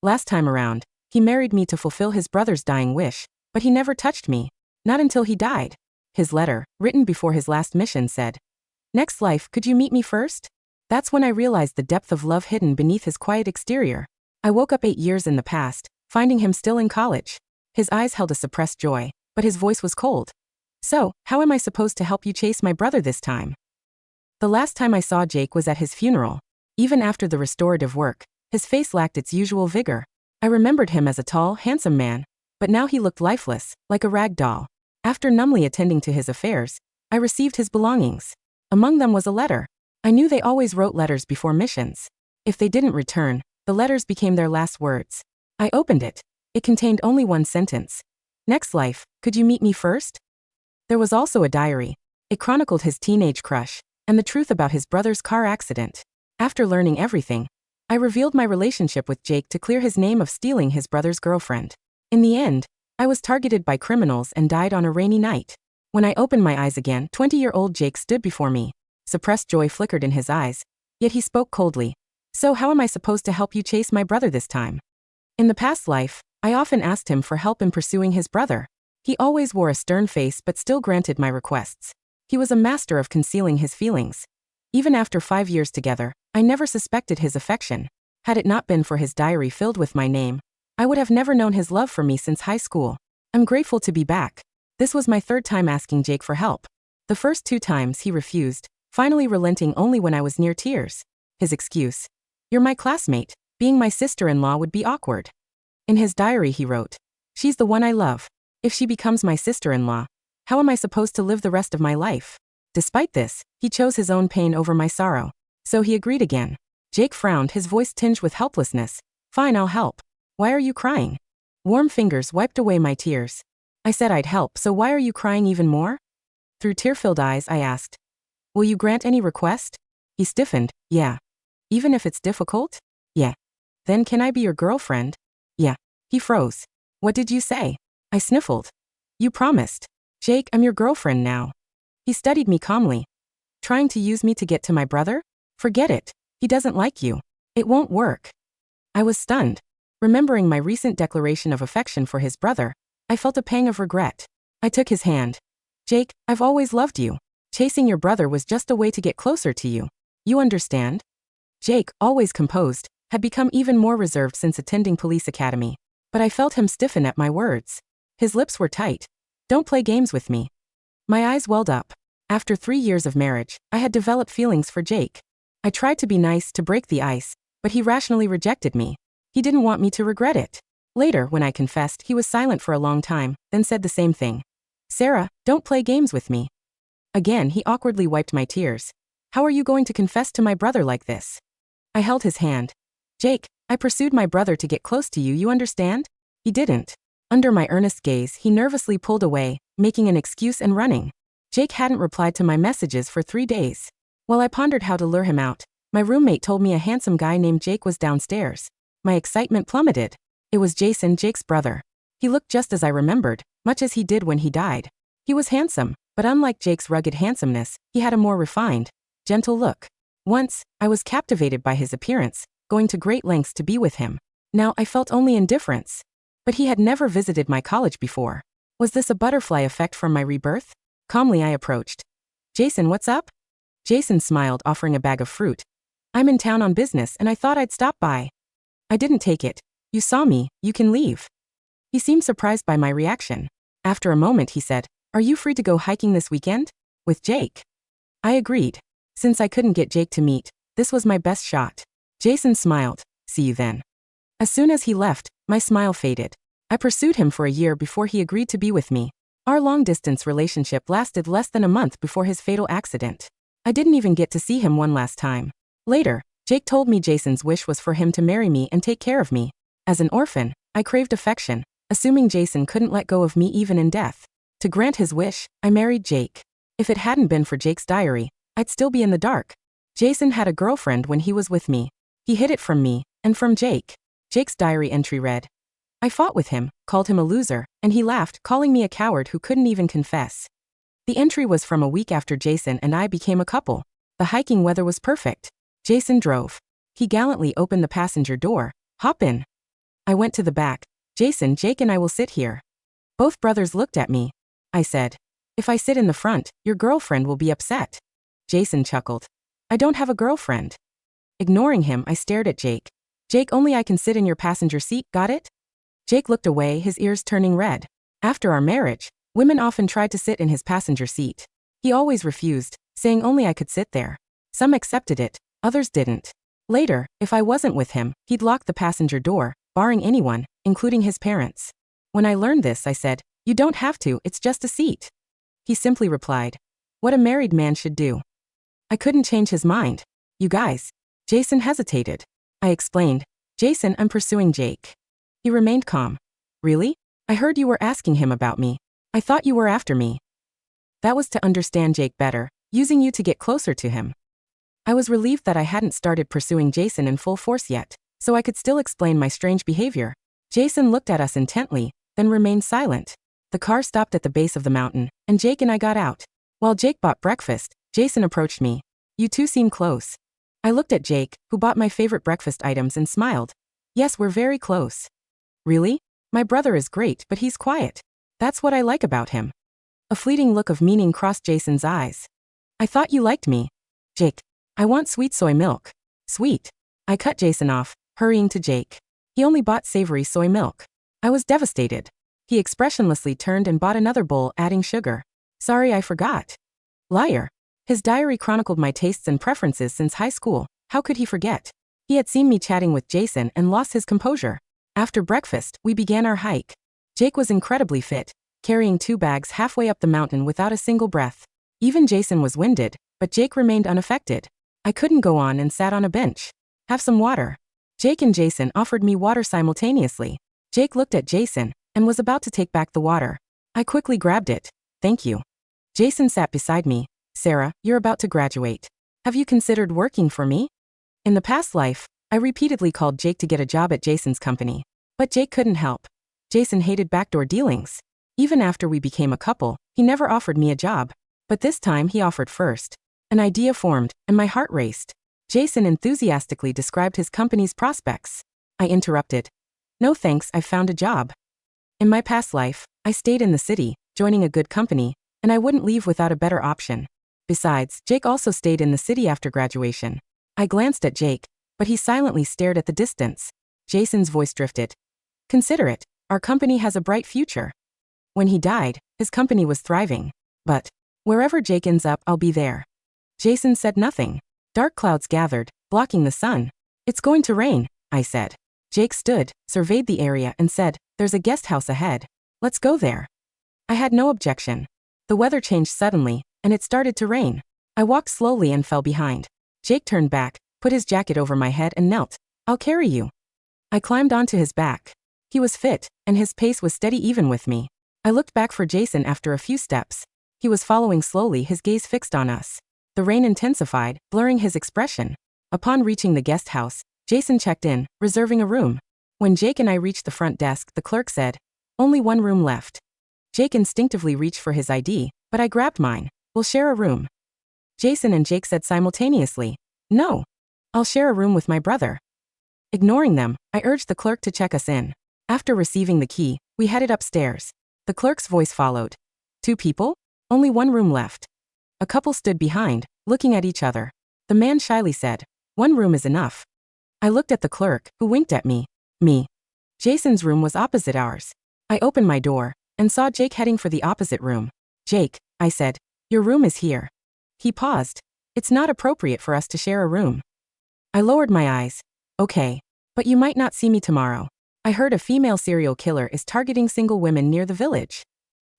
Last time around, he married me to fulfill his brother's dying wish, but he never touched me. Not until he died. His letter, written before his last mission, said, "Next life, could you meet me first?" That's when I realized the depth of love hidden beneath his quiet exterior. I woke up 8 years in the past, finding him still in college. His eyes held a suppressed joy, but his voice was cold. "So, how am I supposed to help you chase my brother this time?" The last time I saw Jake was at his funeral. Even after the restorative work, his face lacked its usual vigor. I remembered him as a tall, handsome man, but now he looked lifeless, like a rag doll. After numbly attending to his affairs, I received his belongings. Among them was a letter. I knew they always wrote letters before missions. If they didn't return, the letters became their last words. I opened it. It contained only one sentence. "Next life, could you meet me first?" There was also a diary. It chronicled his teenage crush, and the truth about his brother's car accident. After learning everything, I revealed my relationship with Jake to clear his name of stealing his brother's girlfriend. In the end, I was targeted by criminals and died on a rainy night. When I opened my eyes again, 20-year-old Jake stood before me. Suppressed joy flickered in his eyes, yet he spoke coldly. "So how am I supposed to help you chase my brother this time?" In the past life, I often asked him for help in pursuing his brother. He always wore a stern face but still granted my requests. He was a master of concealing his feelings. Even after 5 years together, I never suspected his affection. Had it not been for his diary filled with my name, I would have never known his love for me since high school. I'm grateful to be back. This was my 3rd time asking Jake for help. The first 2 times he refused, finally relenting only when I was near tears. His excuse: "You're my classmate. Being my sister-in-law would be awkward." In his diary he wrote, "She's the one I love. If she becomes my sister-in-law, how am I supposed to live the rest of my life?" Despite this, he chose his own pain over my sorrow. So he agreed again. Jake frowned, his voice tinged with helplessness. "Fine, I'll help. Why are you crying?" Warm fingers wiped away my tears. I said I'd help, so why are you crying even more? Through tear-filled eyes, I asked, "Will you grant any request?" He stiffened. "Yeah." "Even if it's difficult?" "Yeah." "Then can I be your girlfriend?" "Yeah." He froze. "What did you say?" I sniffled. "You promised." "Jake, I'm your girlfriend now." He studied me calmly. "Trying to use me to get to my brother? Forget it. He doesn't like you. It won't work." I was stunned. Remembering my recent declaration of affection for his brother, I felt a pang of regret. I took his hand. "Jake, I've always loved you. Chasing your brother was just a way to get closer to you. You understand?" Jake, always composed, had become even more reserved since attending police academy. But I felt him stiffen at my words. His lips were tight. "Don't play games with me." My eyes welled up. After 3 years of marriage, I had developed feelings for Jake. I tried to be nice to break the ice, but he rationally rejected me. He didn't want me to regret it. Later, when I confessed, he was silent for a long time, then said the same thing. "Sarah, don't play games with me." Again, he awkwardly wiped my tears. "How are you going to confess to my brother like this?" I held his hand. "Jake, I pursued my brother to get close to you, you understand?" He didn't. Under my earnest gaze, he nervously pulled away, making an excuse and running. Jake hadn't replied to my messages for 3 days. While I pondered how to lure him out, my roommate told me a handsome guy named Jake was downstairs. My excitement plummeted. It was Jason, Jake's brother. He looked just as I remembered, much as he did when he died. He was handsome, but unlike Jake's rugged handsomeness, he had a more refined, gentle look. Once, I was captivated by his appearance, going to great lengths to be with him. Now I felt only indifference. But he had never visited my college before. Was this a butterfly effect from my rebirth? Calmly I approached. "Jason, what's up?" Jason smiled, offering a bag of fruit. "I'm in town on business and I thought I'd stop by." I didn't take it. "You saw me, you can leave." He seemed surprised by my reaction. After a moment he said, "Are you free to go hiking this weekend? With Jake?" I agreed. Since I couldn't get Jake to meet, this was my best shot. Jason smiled. "See you then." As soon as he left, my smile faded. I pursued him for a year before he agreed to be with me. Our long-distance relationship lasted less than a month before his fatal accident. I didn't even get to see him one last time. Later, Jake told me Jason's wish was for him to marry me and take care of me. As an orphan, I craved affection, assuming Jason couldn't let go of me even in death. To grant his wish, I married Jake. If it hadn't been for Jake's diary, I'd still be in the dark. Jason had a girlfriend when he was with me. He hid it from me, and from Jake. Jake's diary entry read, "I fought with him, called him a loser, and he laughed, calling me a coward who couldn't even confess." The entry was from a week after Jason and I became a couple. The hiking weather was perfect. Jason drove. He gallantly opened the passenger door. "Hop in." I went to the back. Jason, Jake and I will sit here. Both brothers looked at me. I said, if I sit in the front, your girlfriend will be upset. Jason chuckled. I don't have a girlfriend. Ignoring him, I stared at Jake. Jake, only I can sit in your passenger seat, got it? Jake looked away, his ears turning red. After our marriage, women often tried to sit in his passenger seat. He always refused, saying only I could sit there. Some accepted it, others didn't. Later, if I wasn't with him, he'd lock the passenger door, barring anyone, including his parents. When I learned this, I said, you don't have to, it's just a seat. He simply replied, what a married man should do. I couldn't change his mind. You guys. Jason hesitated. I explained, Jason, I'm pursuing Jake. He remained calm. Really? I heard you were asking him about me. I thought you were after me. That was to understand Jake better, using you to get closer to him. I was relieved that I hadn't started pursuing Jason in full force yet, so I could still explain my strange behavior. Jason looked at us intently, then remained silent. The car stopped at the base of the mountain, and Jake and I got out. While Jake bought breakfast, Jason approached me. You two seem close. I looked at Jake, who bought my favorite breakfast items, and smiled. Yes, we're very close. Really? My brother is great, but he's quiet. That's what I like about him. A fleeting look of meaning crossed Jason's eyes. I thought you liked me. Jake. I want sweet soy milk. Sweet. I cut Jason off, hurrying to Jake. He only bought savory soy milk. I was devastated. He expressionlessly turned and bought another bowl, adding sugar. Sorry, I forgot. Liar. His diary chronicled my tastes and preferences since high school. How could he forget? He had seen me chatting with Jason and lost his composure. After breakfast, we began our hike. Jake was incredibly fit, carrying 2 bags halfway up the mountain without a single breath. Even Jason was winded, but Jake remained unaffected. I couldn't go on and sat on a bench. Have some water. Jake and Jason offered me water simultaneously. Jake looked at Jason and was about to take back the water. I quickly grabbed it. Thank you. Jason sat beside me. Sarah, you're about to graduate. Have you considered working for me? In the past life, I repeatedly called Jake to get a job at Jason's company. But Jake couldn't help. Jason hated backdoor dealings. Even after we became a couple, he never offered me a job. But this time he offered first. An idea formed, and my heart raced. Jason enthusiastically described his company's prospects. I interrupted. No thanks, I found a job. In my past life, I stayed in the city, joining a good company, and I wouldn't leave without a better option. Besides, Jake also stayed in the city after graduation. I glanced at Jake, but he silently stared at the distance. Jason's voice drifted. Consider it, our company has a bright future. When he died, his company was thriving. But wherever Jake ends up, I'll be there. Jason said nothing. Dark clouds gathered, blocking the sun. It's going to rain, I said. Jake stood, surveyed the area, and said, there's a guest house ahead. Let's go there. I had no objection. The weather changed suddenly, and it started to rain. I walked slowly and fell behind. Jake turned back, put his jacket over my head and knelt. I'll carry you. I climbed onto his back. He was fit, and his pace was steady even with me. I looked back for Jason after a few steps. He was following slowly, his gaze fixed on us. The rain intensified, blurring his expression. Upon reaching the guest house, Jason checked in, reserving a room. When Jake and I reached the front desk, the clerk said, only one room left. Jake instinctively reached for his ID, but I grabbed mine. We'll share a room. Jason and Jake said simultaneously, no. I'll share a room with my brother. Ignoring them, I urged the clerk to check us in. After receiving the key, we headed upstairs. The clerk's voice followed. 2 people? Only one room left. A couple stood behind, looking at each other. The man shyly said, 1 room is enough. I looked at the clerk, who winked at me. Jason's room was opposite ours. I opened my door and saw Jake heading for the opposite room. Jake, I said, your room is here. He paused. It's not appropriate for us to share a room. I lowered my eyes. Okay. But you might not see me tomorrow. I heard a female serial killer is targeting single women near the village.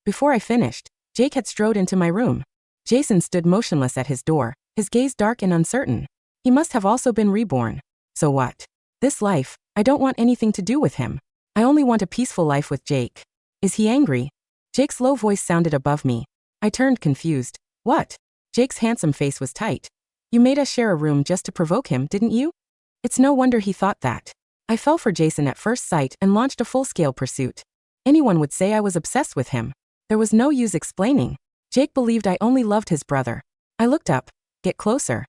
Before I finished, Jake had strode into my room. Jason stood motionless at his door, his gaze dark and uncertain. He must have also been reborn. So what? This life, I don't want anything to do with him. I only want a peaceful life with Jake. Is he angry? Jake's low voice sounded above me. I turned confused. What? Jake's handsome face was tight. You made us share a room just to provoke him, didn't you? It's no wonder he thought that. I fell for Jason at first sight and launched a full-scale pursuit. Anyone would say I was obsessed with him. There was no use explaining. Jake believed I only loved his brother. I looked up. Get closer.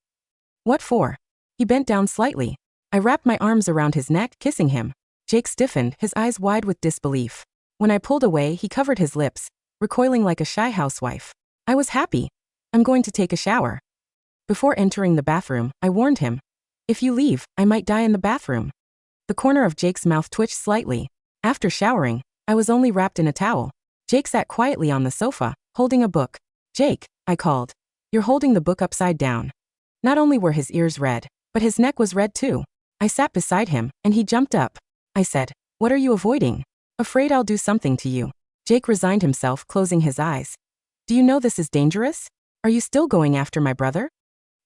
What for? He bent down slightly. I wrapped my arms around his neck, kissing him. Jake stiffened, his eyes wide with disbelief. When I pulled away, he covered his lips, recoiling like a shy housewife. I was happy. I'm going to take a shower. Before entering the bathroom, I warned him. If you leave, I might die in the bathroom. The corner of Jake's mouth twitched slightly. After showering, I was only wrapped in a towel. Jake sat quietly on the sofa, holding a book. Jake, I called. You're holding the book upside down. Not only were his ears red, but his neck was red too. I sat beside him, and he jumped up. I said, what are you avoiding? Afraid I'll do something to you. Jake resigned himself, closing his eyes. Do you know this is dangerous? Are you still going after my brother?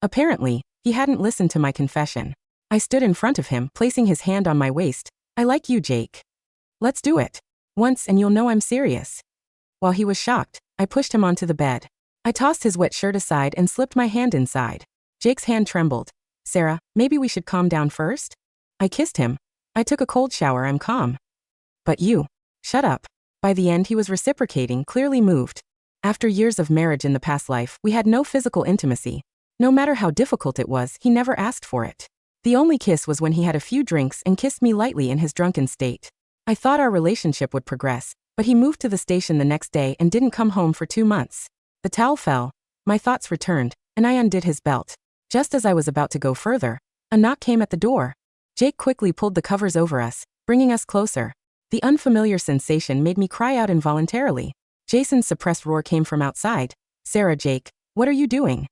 Apparently, he hadn't listened to my confession. I stood in front of him, placing his hand on my waist. I like you, Jake. Let's do it. Once and you'll know I'm serious. While he was shocked, I pushed him onto the bed. I tossed his wet shirt aside and slipped my hand inside. Jake's hand trembled. Sarah, maybe we should calm down first? I kissed him. I took a cold shower, I'm calm. But you. Shut up. By the end he was reciprocating, clearly moved. After years of marriage in the past life, we had no physical intimacy. No matter how difficult it was, he never asked for it. The only kiss was when he had a few drinks and kissed me lightly in his drunken state. I thought our relationship would progress, but he moved to the station the next day and didn't come home for 2 months. The towel fell, my thoughts returned, and I undid his belt. Just as I was about to go further, a knock came at the door. Jake quickly pulled the covers over us, bringing us closer. The unfamiliar sensation made me cry out involuntarily. Jason's suppressed roar came from outside. Sarah, Jake, what are you doing?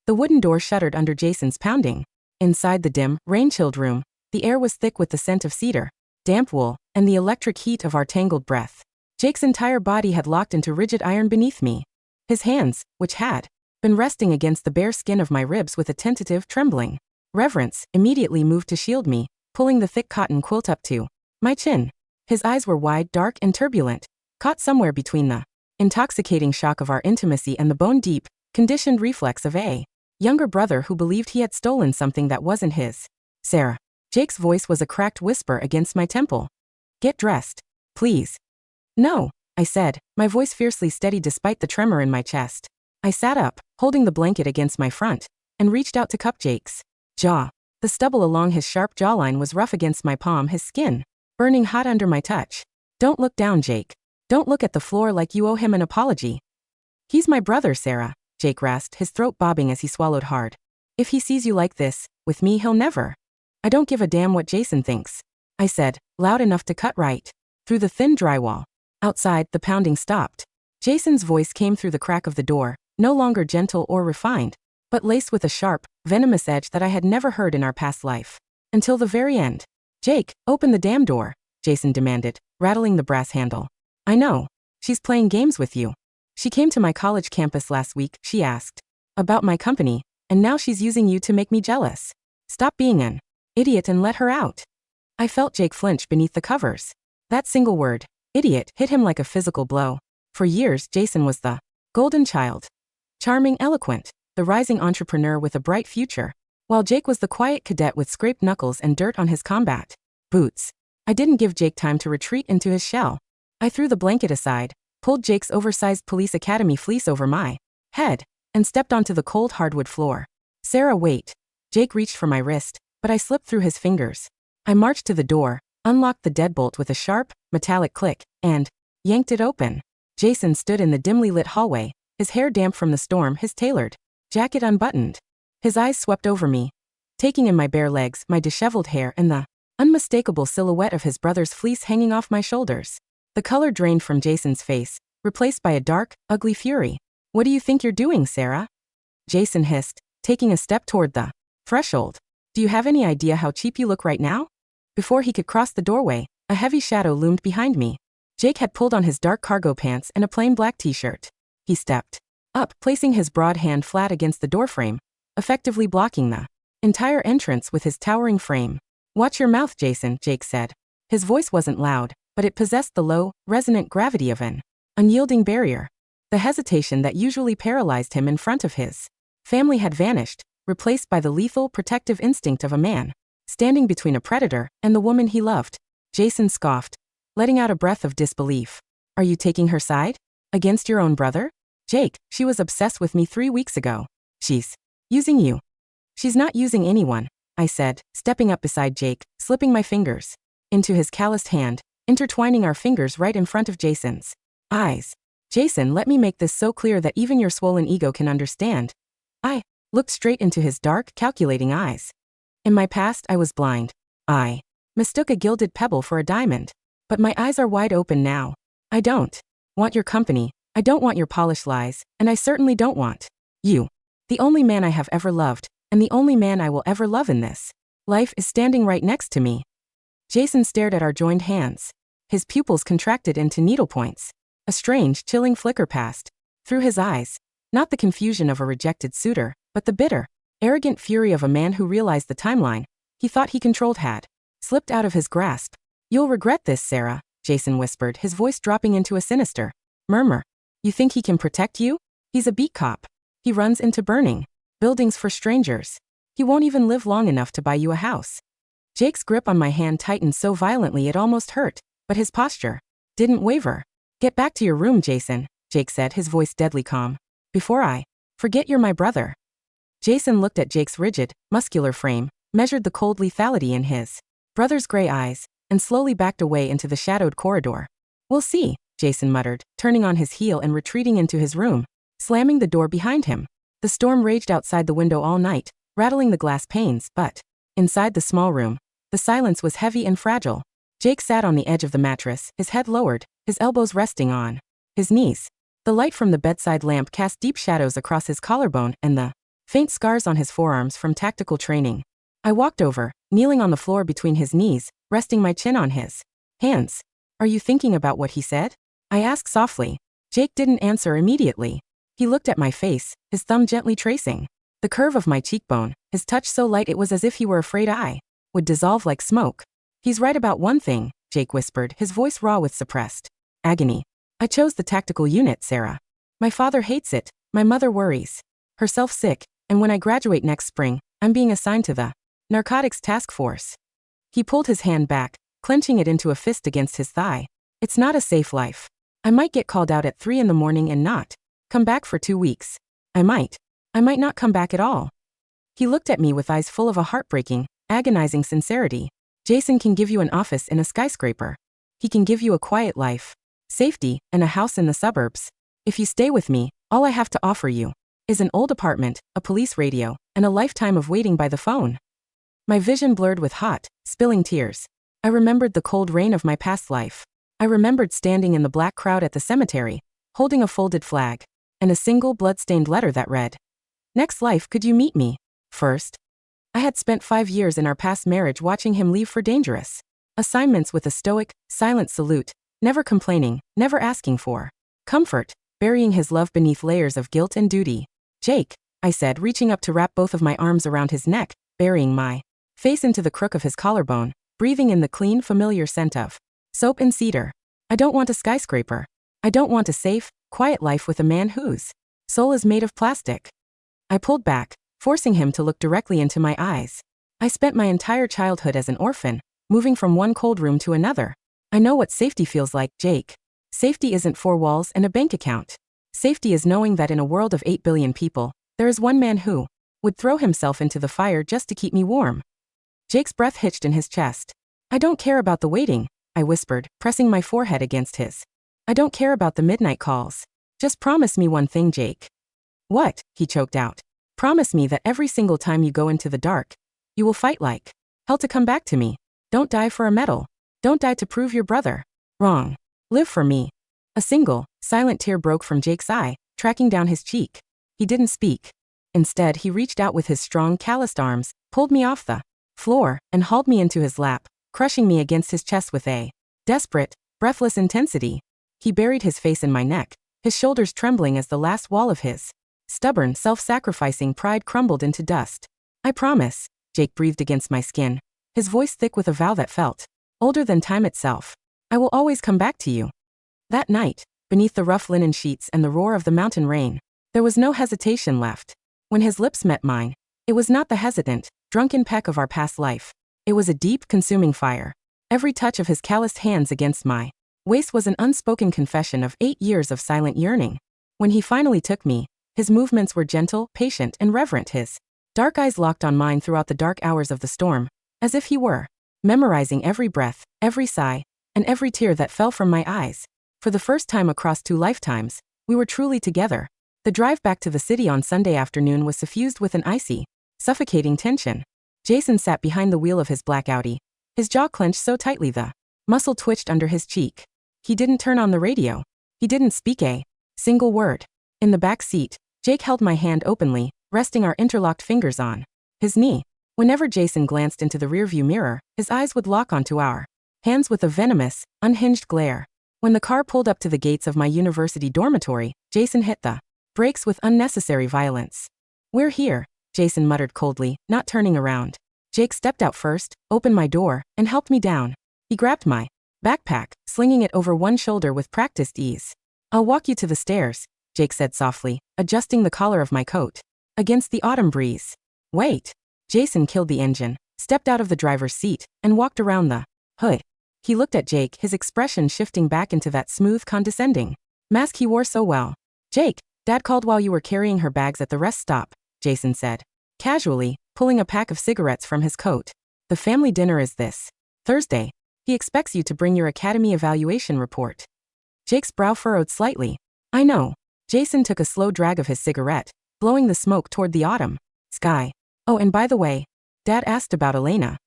The wooden door shuddered under Jason's pounding. Inside the dim, rain-chilled room, the air was thick with the scent of cedar, damp wool, and the electric heat of our tangled breath. Jake's entire body had locked into rigid iron beneath me. His hands, which had been resting against the bare skin of my ribs with a tentative trembling reverence, immediately moved to shield me, pulling the thick cotton quilt up to my chin. His eyes were wide, dark, and turbulent, caught somewhere between the intoxicating shock of our intimacy and the bone-deep, conditioned reflex of a younger brother who believed he had stolen something that wasn't his. Sarah. Jake's voice was a cracked whisper against my temple. Get dressed. Please. No, I said, my voice fiercely steady despite the tremor in my chest. I sat up, holding the blanket against my front, and reached out to cup Jake's jaw. The stubble along his sharp jawline was rough against my palm, his skin burning hot under my touch. Don't look down, Jake. Don't look at the floor like you owe him an apology. He's my brother, Sarah, Jake rasped, his throat bobbing as he swallowed hard. If he sees you like this, with me he'll never. I don't give a damn what Jason thinks, I said, loud enough to cut right through the thin drywall. Outside, the pounding stopped. Jason's voice came through the crack of the door, no longer gentle or refined, but laced with a sharp, venomous edge that I had never heard in our past life. Until the very end. Jake, open the damn door, Jason demanded, rattling the brass handle. I know. She's playing games with you. She came to my college campus last week, she asked. About my company, and now she's using you to make me jealous. Stop being an idiot and let her out. I felt Jake flinch beneath the covers. That single word, idiot, hit him like a physical blow. For years, Jason was the golden child. Charming, eloquent, the rising entrepreneur with a bright future, while Jake was the quiet cadet with scraped knuckles and dirt on his combat boots. I didn't give Jake time to retreat into his shell. I threw the blanket aside, pulled Jake's oversized police academy fleece over my head, and stepped onto the cold hardwood floor. Sarah, wait. Jake reached for my wrist, but I slipped through his fingers. I marched to the door, unlocked the deadbolt with a sharp, metallic click, and yanked it open. Jason stood in the dimly lit hallway, his hair damp from the storm, his tailored jacket unbuttoned. His eyes swept over me, taking in my bare legs, my disheveled hair, and the unmistakable silhouette of his brother's fleece hanging off my shoulders. The color drained from Jason's face, replaced by a dark, ugly fury. What do you think you're doing, Sarah? Jason hissed, taking a step toward the threshold. Do you have any idea how cheap you look right now? Before he could cross the doorway, a heavy shadow loomed behind me. Jake had pulled on his dark cargo pants and a plain black t-shirt. He stepped up, placing his broad hand flat against the doorframe, effectively blocking the entire entrance with his towering frame. Watch your mouth, Jason, Jake said. His voice wasn't loud, but it possessed the low, resonant gravity of an unyielding barrier. The hesitation that usually paralyzed him in front of his family had vanished, replaced by the lethal, protective instinct of a man standing between a predator and the woman he loved. Jason scoffed, letting out a breath of disbelief. Are you taking her side? Against your own brother? Jake, she was obsessed with me 3 weeks ago. She's using you. She's not using anyone, I said, stepping up beside Jake, slipping my fingers into his calloused hand, intertwining our fingers right in front of Jason's eyes. Jason, let me make this so clear that even your swollen ego can understand. I looked straight into his dark, calculating eyes. In my past, I was blind. I mistook a gilded pebble for a diamond. But my eyes are wide open now. I don't want your company, I don't want your polished lies, and I certainly don't want you. The only man I have ever loved, and the only man I will ever love in this life is standing right next to me. Jason stared at our joined hands. His pupils contracted into needlepoints. A strange, chilling flicker passed through his eyes. Not the confusion of a rejected suitor, but the bitter, arrogant fury of a man who realized the timeline he thought he controlled had slipped out of his grasp. You'll regret this, Sarah, Jason whispered, his voice dropping into a sinister murmur. You think he can protect you? He's a beat cop. He runs into burning buildings for strangers. He won't even live long enough to buy you a house. Jake's grip on my hand tightened so violently it almost hurt, but his posture didn't waver. Get back to your room, Jason, Jake said, his voice deadly calm. Before I forget you're my brother. Jason looked at Jake's rigid, muscular frame, measured the cold lethality in his brother's gray eyes, and slowly backed away into the shadowed corridor. We'll see, Jason muttered, turning on his heel and retreating into his room, slamming the door behind him. The storm raged outside the window all night, rattling the glass panes, but inside the small room, the silence was heavy and fragile. Jake sat on the edge of the mattress, his head lowered, his elbows resting on his knees. The light from the bedside lamp cast deep shadows across his collarbone and the faint scars on his forearms from tactical training. I walked over, kneeling on the floor between his knees, resting my chin on his hands. Are you thinking about what he said? I asked softly. Jake didn't answer immediately. He looked at my face, his thumb gently tracing the curve of my cheekbone, his touch so light it was as if he were afraid I would dissolve like smoke. He's right about one thing, Jake whispered, his voice raw with suppressed agony. I chose the tactical unit, Sarah. My father hates it, my mother worries herself sick, and when I graduate next spring, I'm being assigned to the narcotics task force. He pulled his hand back, clenching it into a fist against his thigh. It's not a safe life. I might get called out at 3 a.m. and not come back for 2 weeks. I might not come back at all. He looked at me with eyes full of a heartbreaking, agonizing sincerity. Jason can give you an office in a skyscraper. He can give you a quiet life, safety, and a house in the suburbs. If you stay with me, all I have to offer you is an old apartment, a police radio, and a lifetime of waiting by the phone. My vision blurred with hot, spilling tears. I remembered the cold rain of my past life. I remembered standing in the black crowd at the cemetery, holding a folded flag, and a single blood-stained letter that read, "Next life, could you meet me first?" I had spent 5 years in our past marriage watching him leave for dangerous assignments with a stoic, silent salute, never complaining, never asking for comfort, burying his love beneath layers of guilt and duty. Jake, I said, reaching up to wrap both of my arms around his neck, burying my face into the crook of his collarbone, breathing in the clean, familiar scent of soap and cedar. I don't want a skyscraper. I don't want a safe, quiet life with a man whose soul is made of plastic. I pulled back, forcing him to look directly into my eyes. I spent my entire childhood as an orphan, moving from one cold room to another. I know what safety feels like, Jake. Safety isn't 4 walls and a bank account. Safety is knowing that in a world of 8 billion people, there is one man who would throw himself into the fire just to keep me warm. Jake's breath hitched in his chest. I don't care about the waiting, I whispered, pressing my forehead against his. I don't care about the midnight calls. Just promise me one thing, Jake. What? He choked out. Promise me that every single time you go into the dark, you will fight like hell to come back to me. Don't die for a medal. Don't die to prove your brother wrong. Live for me. A single, silent tear broke from Jake's eye, tracking down his cheek. He didn't speak. Instead, he reached out with his strong, calloused arms, pulled me off the floor, and hauled me into his lap, crushing me against his chest with a desperate, breathless intensity. He buried his face in my neck, his shoulders trembling as the last wall of his stubborn, self-sacrificing pride crumbled into dust. I promise, Jake breathed against my skin, his voice thick with a vow that felt older than time itself. I will always come back to you. That night, beneath the rough linen sheets and the roar of the mountain rain, there was no hesitation left. When his lips met mine, it was not the hesitant, drunken peck of our past life. It was a deep, consuming fire. Every touch of his calloused hands against my waist was an unspoken confession of 8 years of silent yearning. When he finally took me, his movements were gentle, patient, and reverent. His dark eyes locked on mine throughout the dark hours of the storm, as if he were memorizing every breath, every sigh, and every tear that fell from my eyes. For the first time across 2 lifetimes, we were truly together. The drive back to the city on Sunday afternoon was suffused with an icy, suffocating tension. Jason sat behind the wheel of his black Audi, his jaw clenched so tightly the muscle twitched under his cheek. He didn't turn on the radio. He didn't speak a single word. In the back seat, Jake held my hand openly, resting our interlocked fingers on his knee. Whenever Jason glanced into the rearview mirror, his eyes would lock onto our hands with a venomous, unhinged glare. When the car pulled up to the gates of my university dormitory, Jason hit the brakes with unnecessary violence. "We're here," Jason muttered coldly, not turning around. Jake stepped out first, opened my door, and helped me down. He grabbed my backpack, slinging it over one shoulder with practiced ease. "I'll walk you to the stairs," Jake said softly, adjusting the collar of my coat against the autumn breeze. "Wait." Jason killed the engine, stepped out of the driver's seat, and walked around the hood. He looked at Jake, his expression shifting back into that smooth, condescending mask he wore so well. "Jake, Dad called while you were carrying her bags at the rest stop," Jason said, casually, pulling a pack of cigarettes from his coat. "The family dinner is this Thursday. He expects you to bring your academy evaluation report." Jake's brow furrowed slightly. "I know." Jason took a slow drag of his cigarette, blowing the smoke toward the autumn sky. "Oh, and by the way, Dad asked about Elena."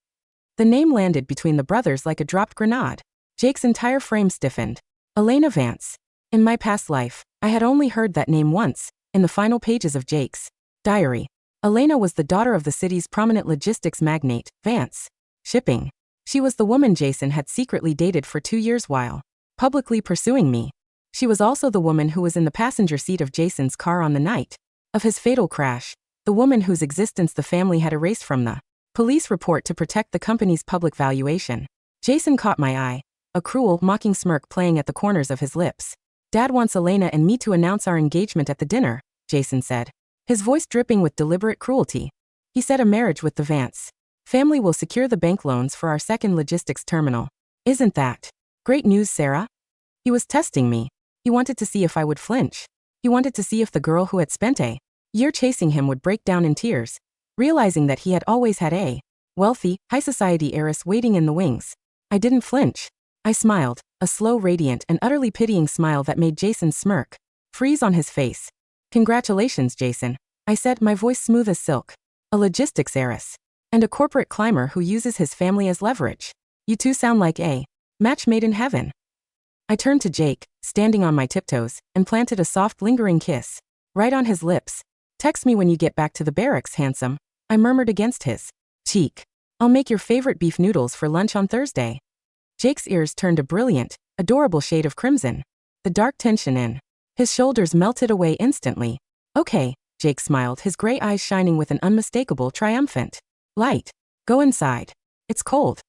The name landed between the brothers like a dropped grenade. Jake's entire frame stiffened. Elena Vance. In my past life, I had only heard that name once, in the final pages of Jake's diary. Elena was the daughter of the city's prominent logistics magnate, Vance Shipping. She was the woman Jason had secretly dated for 2 years while publicly pursuing me. She was also the woman who was in the passenger seat of Jason's car on the night of his fatal crash, the woman whose existence the family had erased from the police report to protect the company's public valuation. Jason caught my eye, a cruel, mocking smirk playing at the corners of his lips. "Dad wants Elena and me to announce our engagement at the dinner," Jason said, his voice dripping with deliberate cruelty. "He said a marriage with the Vance family will secure the bank loans for our second logistics terminal. Isn't that great news, Sarah?" He was testing me. He wanted to see if I would flinch. He wanted to see if the girl who had spent a year chasing him would break down in tears, realizing that he had always had a wealthy, high-society heiress waiting in the wings. I didn't flinch. I smiled, a slow, radiant, and utterly pitying smile that made Jason smirk freeze on his face. "Congratulations, Jason," I said, my voice smooth as silk. "A logistics heiress. And a corporate climber who uses his family as leverage. You two sound like a match made in heaven." I turned to Jake, standing on my tiptoes, and planted a soft, lingering kiss right on his lips. "Text me when you get back to the barracks, handsome," I murmured against his cheek. "I'll make your favorite beef noodles for lunch on Thursday." Jake's ears turned a brilliant, adorable shade of crimson. The dark tension in his shoulders melted away instantly. "Okay," Jake smiled, his gray eyes shining with an unmistakable, triumphant light. "Go inside. It's cold."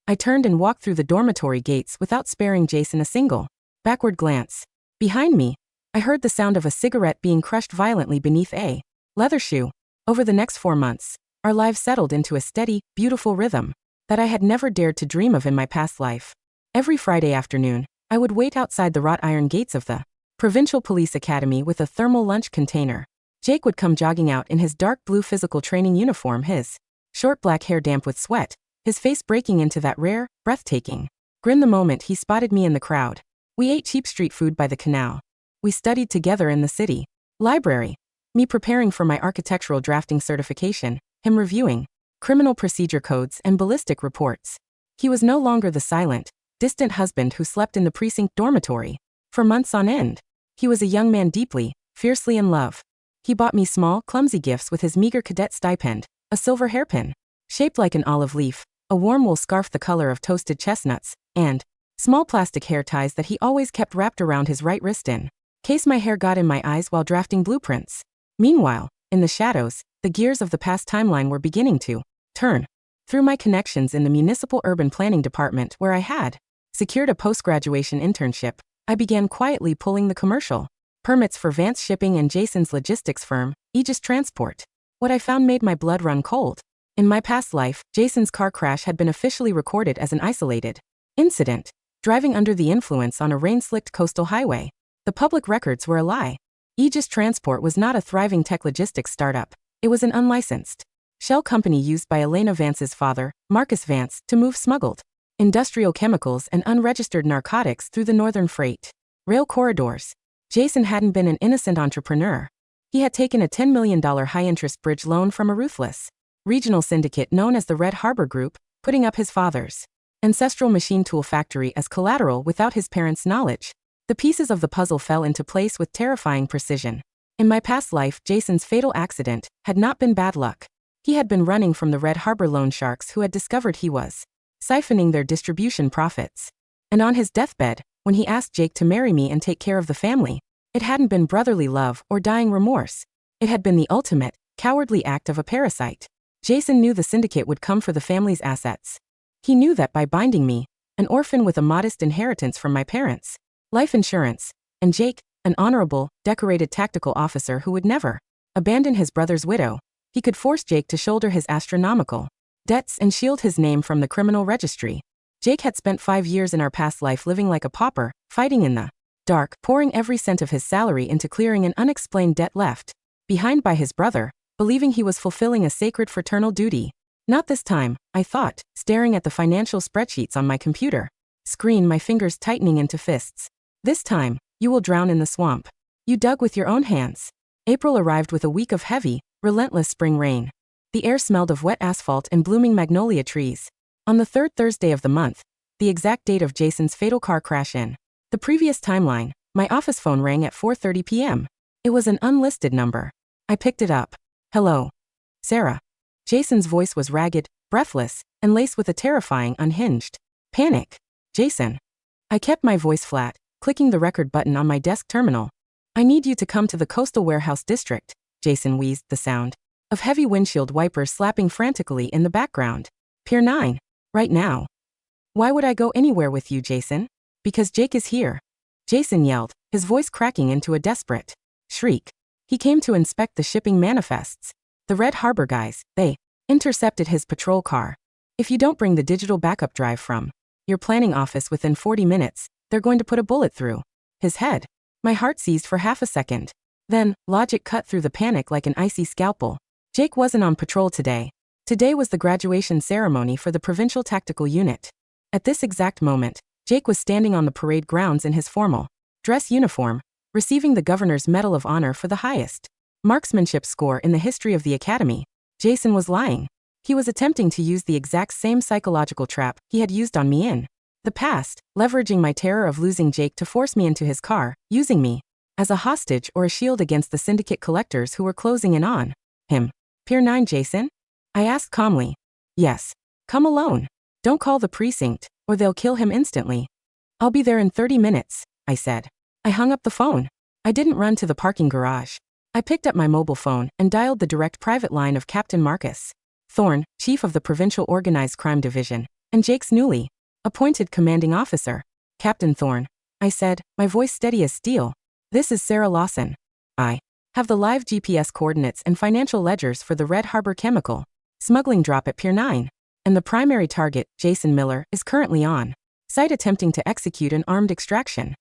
I turned and walked through the dormitory gates without sparing Jason a single backward glance. Behind me, I heard the sound of a cigarette being crushed violently beneath a leather shoe. Over the next 4 months, our lives settled into a steady, beautiful rhythm that I had never dared to dream of in my past life. Every Friday afternoon, I would wait outside the wrought iron gates of the Provincial Police Academy with a thermal lunch container. Jake would come jogging out in his dark blue physical training uniform, his short black hair damp with sweat, his face breaking into that rare, breathtaking grin the moment he spotted me in the crowd. We ate cheap street food by the canal. We studied together in the city library, me preparing for my architectural drafting certification, him reviewing criminal procedure codes and ballistic reports. He was no longer the silent, distant husband who slept in the precinct dormitory for months on end. He was a young man deeply, fiercely in love. He bought me small, clumsy gifts with his meager cadet stipend, a silver hairpin shaped like an olive leaf, a warm wool scarf the color of toasted chestnuts, and small plastic hair ties that he always kept wrapped around his right wrist in case my hair got in my eyes while drafting blueprints. Meanwhile, in the shadows, the gears of the past timeline were beginning to turn. Through my connections in the municipal urban planning department where I had secured a post-graduation internship, I began quietly pulling the commercial permits for Vance Shipping and Jason's logistics firm, Aegis Transport. What I found made my blood run cold. In my past life, Jason's car crash had been officially recorded as an isolated incident, driving under the influence on a rain-slicked coastal highway. The public records were a lie. Aegis Transport was not a thriving tech logistics startup. It was an unlicensed shell company used by Elena Vance's father, Marcus Vance, to move smuggled industrial chemicals and unregistered narcotics through the northern freight rail corridors. Jason hadn't been an innocent entrepreneur. He had taken a $10 million high-interest bridge loan from a ruthless regional syndicate known as the Red Harbor Group, putting up his father's ancestral machine tool factory as collateral without his parents' knowledge. The pieces of the puzzle fell into place with terrifying precision. In my past life, Jason's fatal accident had not been bad luck. He had been running from the Red Harbor loan sharks who had discovered he was siphoning their distribution profits. And on his deathbed, when he asked Jake to marry me and take care of the family, it hadn't been brotherly love or dying remorse. It had been the ultimate, cowardly act of a parasite. Jason knew the syndicate would come for the family's assets. He knew that by binding me, an orphan with a modest inheritance from my parents, life insurance, and Jake, an honorable, decorated tactical officer who would never abandon his brother's widow, he could force Jake to shoulder his astronomical debts and shield his name from the criminal registry. Jake had spent 5 years in our past life living like a pauper, fighting in the dark, pouring every cent of his salary into clearing an unexplained debt left behind by his brother, believing he was fulfilling a sacred fraternal duty. Not this time, I thought, staring at the financial spreadsheets on my computer screen, my fingers tightening into fists. This time, you will drown in the swamp you dug with your own hands. April arrived with a week of heavy, relentless spring rain. The air smelled of wet asphalt and blooming magnolia trees. On the third Thursday of the month, the exact date of Jason's fatal car crash in the previous timeline, my office phone rang at 4:30 p.m. It was an unlisted number. I picked it up. Hello. Sarah. Jason's voice was ragged, breathless, and laced with a terrifying, unhinged panic. Jason. I kept my voice flat, clicking the record button on my desk terminal. I need you to come to the Coastal Warehouse District, Jason wheezed, the sound of heavy windshield wipers slapping frantically in the background. Pier 9. Right now. Why would I go anywhere with you, Jason? Because Jake is here. Jason yelled, his voice cracking into a desperate shriek. He came to inspect the shipping manifests. The Red Harbor guys, they intercepted his patrol car. If you don't bring the digital backup drive from your planning office within 40 minutes, they're going to put a bullet through his head. My heart seized for half a second. Then, logic cut through the panic like an icy scalpel. Jake wasn't on patrol today. Today was the graduation ceremony for the Provincial Tactical Unit. At this exact moment, Jake was standing on the parade grounds in his formal dress uniform, receiving the Governor's Medal of Honor for the highest marksmanship score in the history of the Academy. Jason was lying. He was attempting to use the exact same psychological trap he had used on me in the past, leveraging my terror of losing Jake to force me into his car, using me as a hostage or a shield against the syndicate collectors who were closing in on him. Pier 9, Jason? I asked calmly. Yes. Come alone. Don't call the precinct, or they'll kill him instantly. I'll be there in 30 minutes, I said. I hung up the phone. I didn't run to the parking garage. I picked up my mobile phone and dialed the direct private line of Captain Marcus Thorne, chief of the Provincial Organized Crime Division, and Jake's newly appointed commanding officer. Captain Thorne, I said, my voice steady as steel. This is Sarah Lawson. I have the live GPS coordinates and financial ledgers for the Red Harbor chemical smuggling drop at Pier 9. And the primary target, Jason Miller, is currently on site attempting to execute an armed extraction.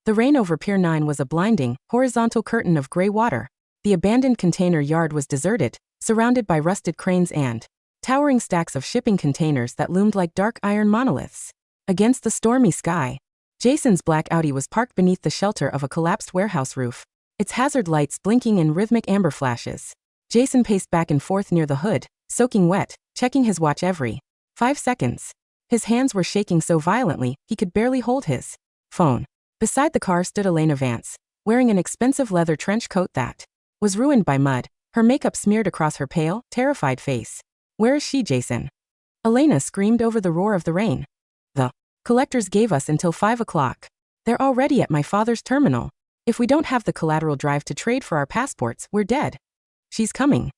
The rain over Pier 9 was a blinding, horizontal curtain of gray water. The abandoned container yard was deserted, surrounded by rusted cranes and towering stacks of shipping containers that loomed like dark iron monoliths against the stormy sky. Jason's black Audi was parked beneath the shelter of a collapsed warehouse roof, its hazard lights blinking in rhythmic amber flashes. Jason paced back and forth near the hood, soaking wet, checking his watch every 5 seconds. His hands were shaking so violently, he could barely hold his phone. Beside the car stood Elena Vance, wearing an expensive leather trench coat that was ruined by mud, her makeup smeared across her pale, terrified face. Where is she, Jason? Elena screamed over the roar of the rain. The collectors gave us until 5 o'clock. They're already at my father's terminal. If we don't have the collateral drive to trade for our passports, we're dead. She's coming.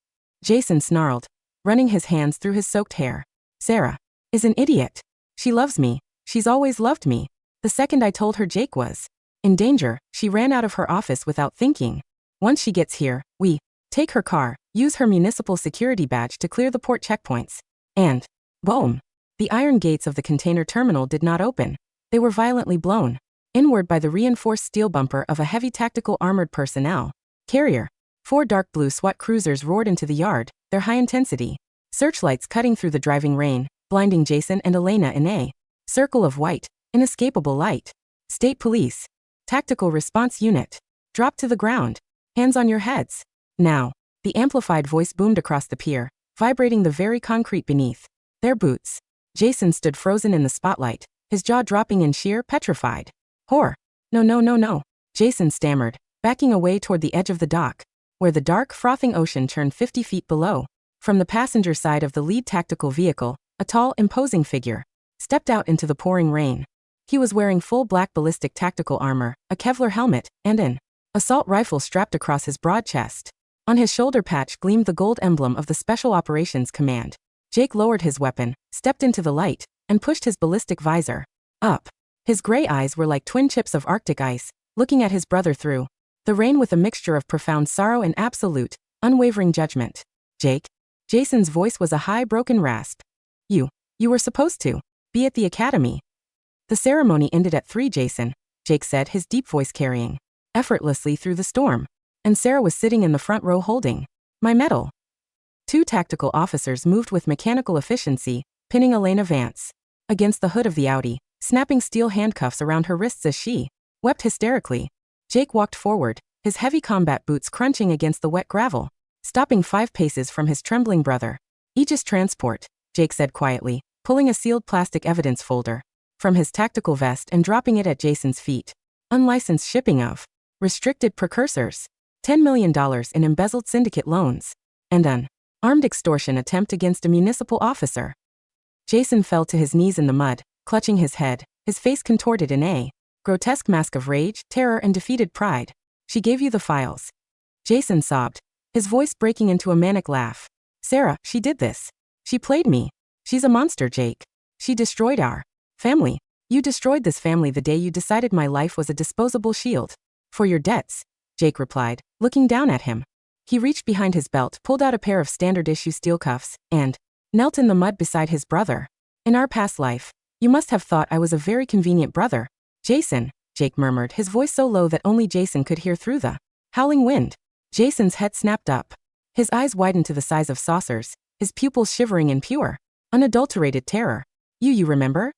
Jason snarled, running his hands through his soaked hair. Sarah is an idiot. She loves me. She's always loved me. The second I told her Jake was in danger, she ran out of her office without thinking. Once she gets here, we take her car, use her municipal security badge to clear the port checkpoints. And boom! The iron gates of the container terminal did not open. They were violently blown inward by the reinforced steel bumper of a heavy tactical armored personnel carrier. 4 dark blue SWAT cruisers roared into the yard, their high-intensity searchlights cutting through the driving rain, blinding Jason and Elena in a circle of white, inescapable light. State Police. Tactical Response Unit. Drop to the ground. Hands on your heads. Now. The amplified voice boomed across the pier, vibrating the very concrete beneath their boots. Jason stood frozen in the spotlight, his jaw dropping in sheer, petrified horror. No, no, no, no. Jason stammered, backing away toward the edge of the dock, where the dark, frothing ocean turned 50 feet below. From the passenger side of the lead tactical vehicle, a tall, imposing figure stepped out into the pouring rain. He was wearing full black ballistic tactical armor, a Kevlar helmet, and an assault rifle strapped across his broad chest. On his shoulder patch gleamed the gold emblem of the Special Operations Command. Jake lowered his weapon, stepped into the light, and pushed his ballistic visor up. His gray eyes were like twin chips of Arctic ice, looking at his brother through the rain with a mixture of profound sorrow and absolute, unwavering judgment. Jake? Jason's voice was a high, broken rasp. You were supposed to be at the academy. The ceremony ended at 3, Jason, Jake said, his deep voice carrying effortlessly through the storm. And Sarah was sitting in the front row holding my medal. 2 tactical officers moved with mechanical efficiency, pinning Elena Vance against the hood of the Audi, snapping steel handcuffs around her wrists as she wept hysterically. Jake walked forward, his heavy combat boots crunching against the wet gravel, stopping 5 paces from his trembling brother. Aegis Transport, Jake said quietly, pulling a sealed plastic evidence folder from his tactical vest and dropping it at Jason's feet. Unlicensed shipping of restricted precursors. $10 million in embezzled syndicate loans. And an armed extortion attempt against a municipal officer. Jason fell to his knees in the mud, clutching his head, his face contorted in a grotesque mask of rage, terror, and defeated pride. She gave you the files. Jason sobbed, his voice breaking into a manic laugh. Sarah, she did this. She played me. She's a monster, Jake. She destroyed our family. You destroyed this family the day you decided my life was a disposable shield for your debts, Jake replied, looking down at him. He reached behind his belt, pulled out a pair of standard-issue steel cuffs, and knelt in the mud beside his brother. In our past life, you must have thought I was a very convenient brother. Jason, Jake murmured, his voice so low that only Jason could hear through the howling wind. Jason's head snapped up. His eyes widened to the size of saucers, his pupils shivering in pure, unadulterated terror. You remember?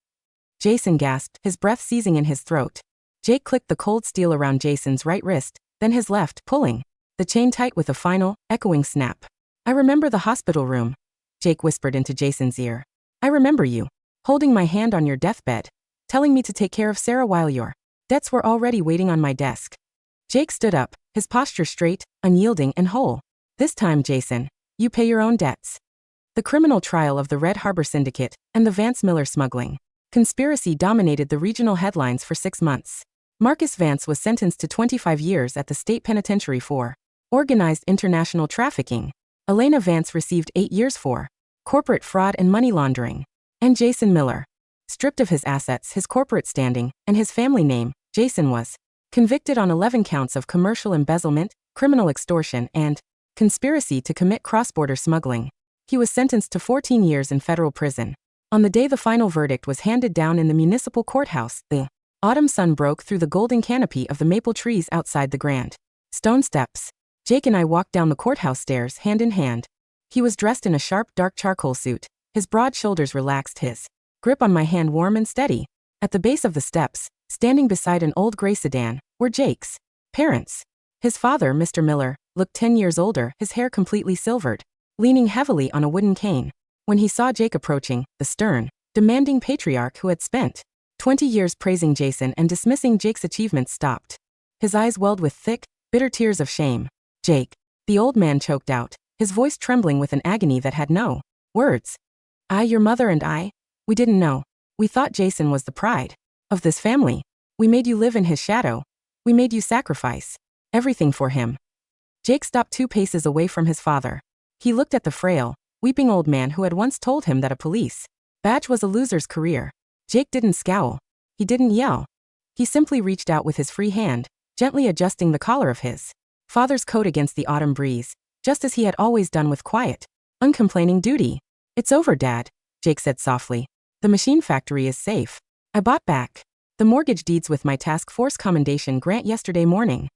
Jason gasped, his breath seizing in his throat. Jake clicked the cold steel around Jason's right wrist, then his left, pulling the chain tight with a final, echoing snap. I remember the hospital room, Jake whispered into Jason's ear. I remember you, holding my hand on your deathbed, telling me to take care of Sarah while your debts were already waiting on my desk. Jake stood up, his posture straight, unyielding, and whole. This time, Jason, you pay your own debts. The criminal trial of the Red Harbor Syndicate and the Vance Miller smuggling conspiracy dominated the regional headlines for 6 months. Marcus Vance was sentenced to 25 years at the state penitentiary for organized international trafficking. Elena Vance received 8 years for corporate fraud and money laundering. And Jason Miller, stripped of his assets, his corporate standing, and his family name, Jason was convicted on 11 counts of commercial embezzlement, criminal extortion, and conspiracy to commit cross-border smuggling. He was sentenced to 14 years in federal prison. On the day the final verdict was handed down in the municipal courthouse, the autumn sun broke through the golden canopy of the maple trees outside the grand stone steps. Jake and I walked down the courthouse stairs hand in hand. He was dressed in a sharp, dark charcoal suit, his broad shoulders relaxed, his grip on my hand warm and steady. At the base of the steps, standing beside an old gray sedan, were Jake's parents. His father, Mr. Miller, looked 10 years older, his hair completely silvered, leaning heavily on a wooden cane. When he saw Jake approaching, the stern, demanding patriarch who had spent 20 years praising Jason and dismissing Jake's achievements stopped. His eyes welled with thick, bitter tears of shame. Jake, the old man choked out, his voice trembling with an agony that had no words. Your mother and I, we didn't know. We thought Jason was the pride of this family. We made you live in his shadow. We made you sacrifice everything for him. Jake stopped 2 paces away from his father. He looked at the frail, weeping old man who had once told him that a police badge was a loser's career. Jake didn't scowl. He didn't yell. He simply reached out with his free hand, gently adjusting the collar of his father's coat against the autumn breeze, just as he had always done with quiet, uncomplaining duty. It's over, Dad, Jake said softly. The machine factory is safe. I bought back the mortgage deeds with my task force commendation grant yesterday morning.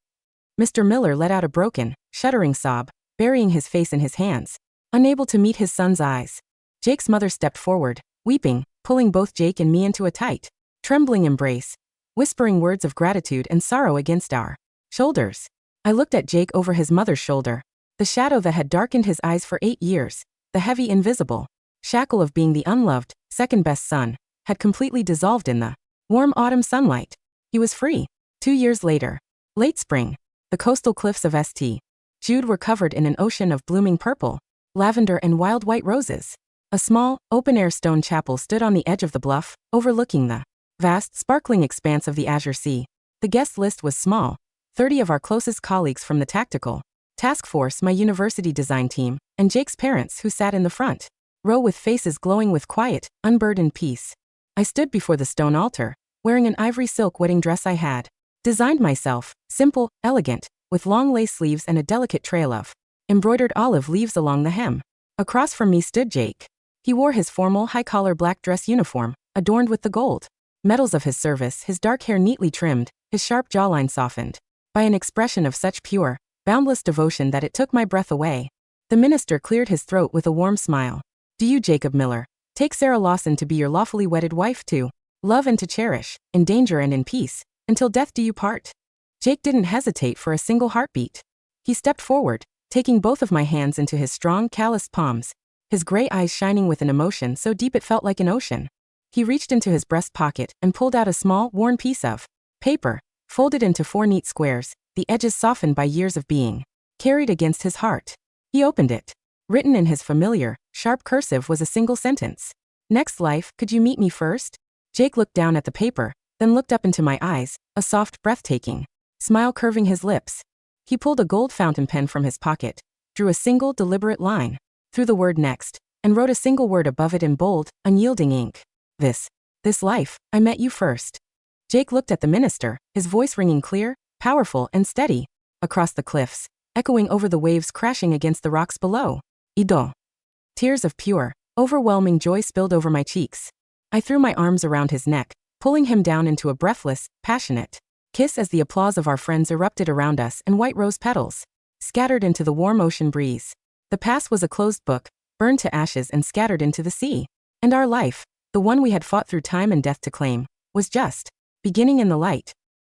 Mr. Miller let out a broken, shuddering sob, burying his face in his hands, unable to meet his son's eyes. Jake's mother stepped forward, weeping, pulling both Jake and me into a tight, trembling embrace, whispering words of gratitude and sorrow against our shoulders. I looked at Jake over his mother's shoulder. The shadow that had darkened his eyes for 8 years, the heavy invisible shackle of being the unloved, second-best son, had completely dissolved in the warm autumn sunlight. He was free. 2 years later. Late spring. The coastal cliffs of St. Jude were covered in an ocean of blooming purple, lavender and wild white roses. A small, open-air stone chapel stood on the edge of the bluff, overlooking the vast, sparkling expanse of the azure sea. The guest list was small. 30 of our closest colleagues from the tactical task force, my university design team, and Jake's parents who sat in the front row with faces glowing with quiet, unburdened peace. I stood before the stone altar, wearing an ivory silk wedding dress I had designed myself, simple, elegant, with long lace sleeves and a delicate trail of embroidered olive leaves along the hem. Across from me stood Jake. He wore his formal high-collar black dress uniform, adorned with the gold medals of his service, his dark hair neatly trimmed, his sharp jawline softened by an expression of such pure, boundless devotion that it took my breath away. The minister cleared his throat with a warm smile. Do you, Jacob Miller, take Sarah Lawson to be your lawfully wedded wife to love and to cherish, in danger and in peace, until death do you part? Jake didn't hesitate for a single heartbeat. He stepped forward, taking both of my hands into his strong, calloused palms, his gray eyes shining with an emotion so deep it felt like an ocean. He reached into his breast pocket and pulled out a small, worn piece of paper, folded into 4 neat squares, the edges softened by years of being carried against his heart. He opened it. Written in his familiar, sharp cursive was a single sentence. Next life, could you meet me first? Jake looked down at the paper, then looked up into my eyes, a soft, breathtaking smile curving his lips. He pulled a gold fountain pen from his pocket, drew a single, deliberate line through the word next, and wrote a single word above it in bold, unyielding ink. This life, I met you first. Jake looked at the minister, his voice ringing clear, powerful, and steady, across the cliffs, echoing over the waves crashing against the rocks below. Ido. Tears of pure, overwhelming joy spilled over my cheeks. I threw my arms around his neck, pulling him down into a breathless, passionate kiss as the applause of our friends erupted around us and white rose petals scattered into the warm ocean breeze. The past was a closed book, burned to ashes and scattered into the sea. And our life, the one we had fought through time and death to claim, was just beginning in the light.